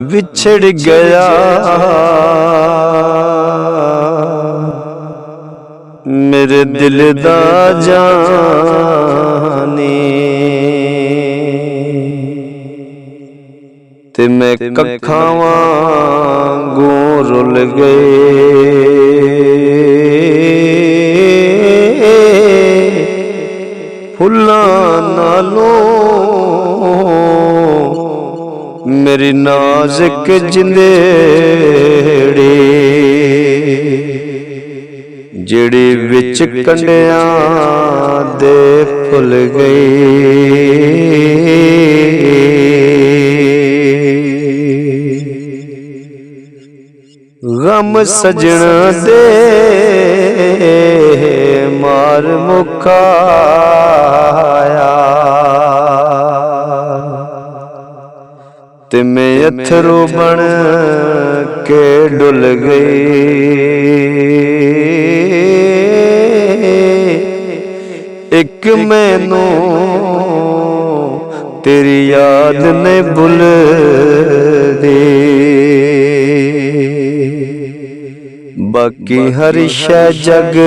विछड़ गया मेरे दिल दा जानी ते मैं कक्खां वांगू रुल गए फुल्लां नालों मेरी नाज़ुक जिंदेड़ी जेड़ी विच कंडियां दे फुल गई गम सजना दे मार मुकाया ते मैं अथरू बन के डुल गई एक मैनू तेरी याद ने भुलदी बाकी हर शै जग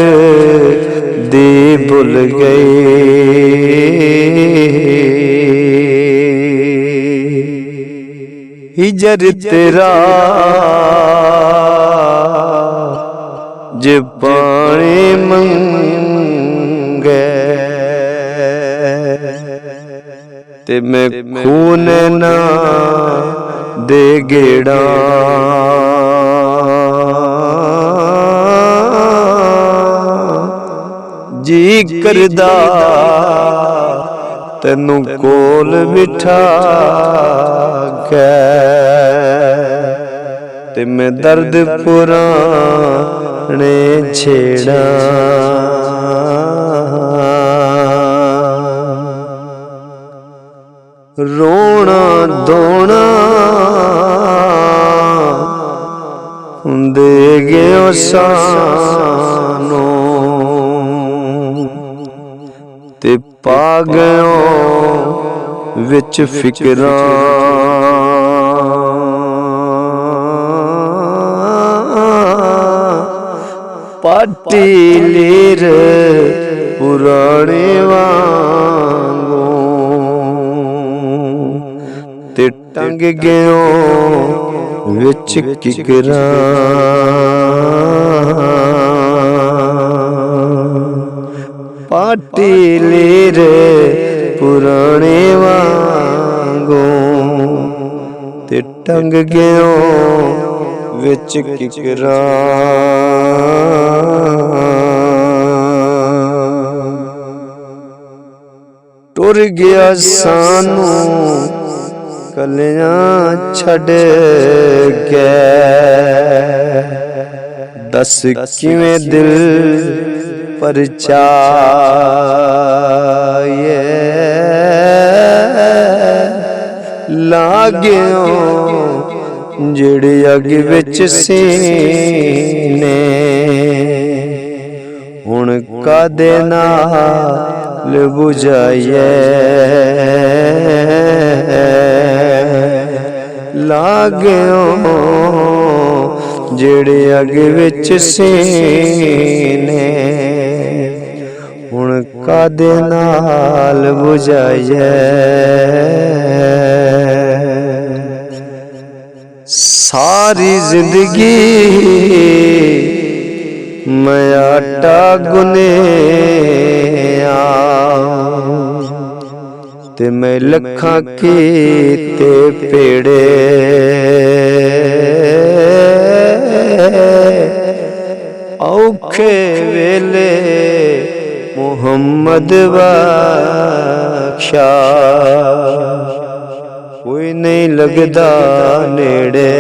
दी भुल गई हिजर तेरा जे पानी मंगे ते मैं खून ना दे गेड़ा जी करदा तैनू कोल बिठा के ते मैं दर्द पुराने छेड़ा रोना धोना दे गयो सानू ते पा गयो विच फिकरां पाटी लीर पुराने वांगू ते टंग गयो विच किकरां पाटी लीर पुराने वांगू ते टंग गयो विच किकरां टुर गया सानू कलियां छड़ के दस किवें दिल परचाए लागयो जेड़े अग विच सीने हुण कादे नाल बुझाइए लागयो जेड़े अग विच सीने हुण कादे नाल बुझाइए सारी जिंदगी मैं आटा गुनेया ते मैं लखां कीते पेड़े औखे वेले मुहम्मद बख्शा कोई नहीं लगदा नेड़े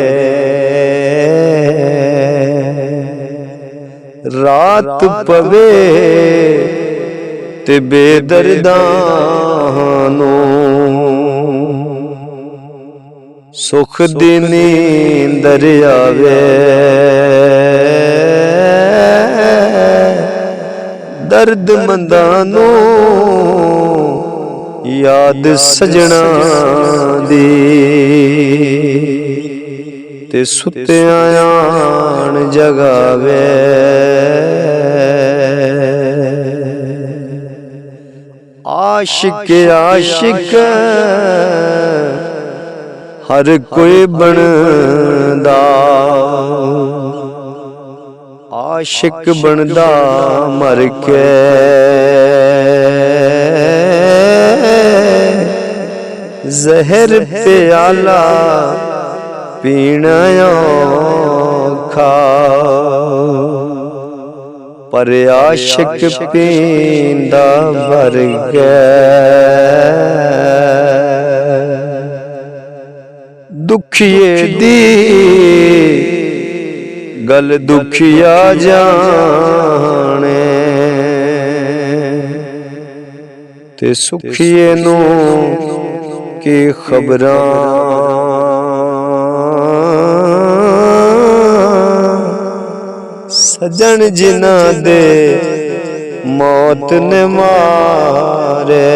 रात पवे ते बेदर्दां नूं सुख दी नींदर आवे दर्द मंदां नूं याद सजना दी ते सुत्तियां आन जगावे। आशिक आशिक हर कोई बनदा, आशिक बनदा मर के। जहर प्याला पीना औखा, पर आशिक पींदा भर गया। दुखिए दी गल दुखिया जाने, ते सुखिए नू की खबरां। सजन जिन्ना दे मौत ने मारे,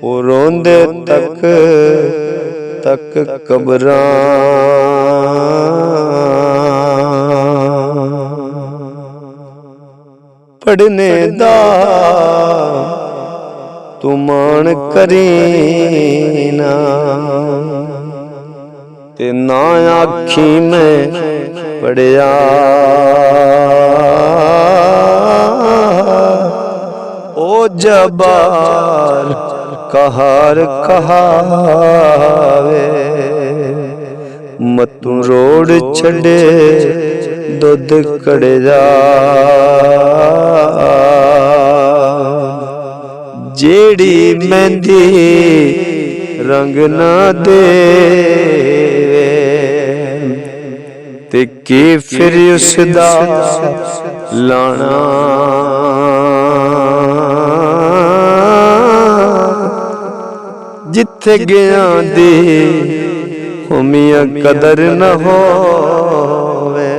वो रोंदे तक तक कबरां। पढ़ने दा तू मान करीना, ते ना आखी मैं पढ़िया। ओ जबार कहार कहावे, मतू रोड छड़े दुध कड़जा। जेड़ी मेहंदी रंग ना देवे, ते की फिर उसदा लाना। जिथे गया दी होमिया कदर न होवे,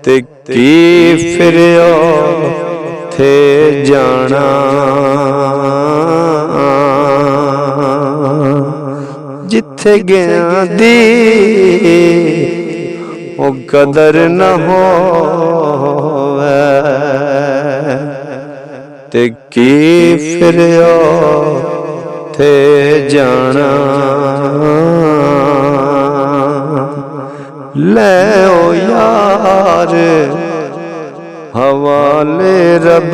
ते की फिर थे जाना। जिथे गया दी ओ कदर न होवे, ते की फिर थे जाना। ले ओ यार हवाले रब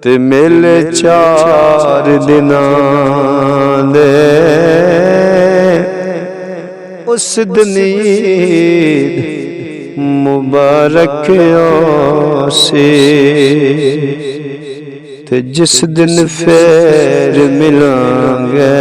ते मेले 4 दिनां दे। उस दिन ईद मुबारक सी, ते जिस दिन फिर मिलांगे।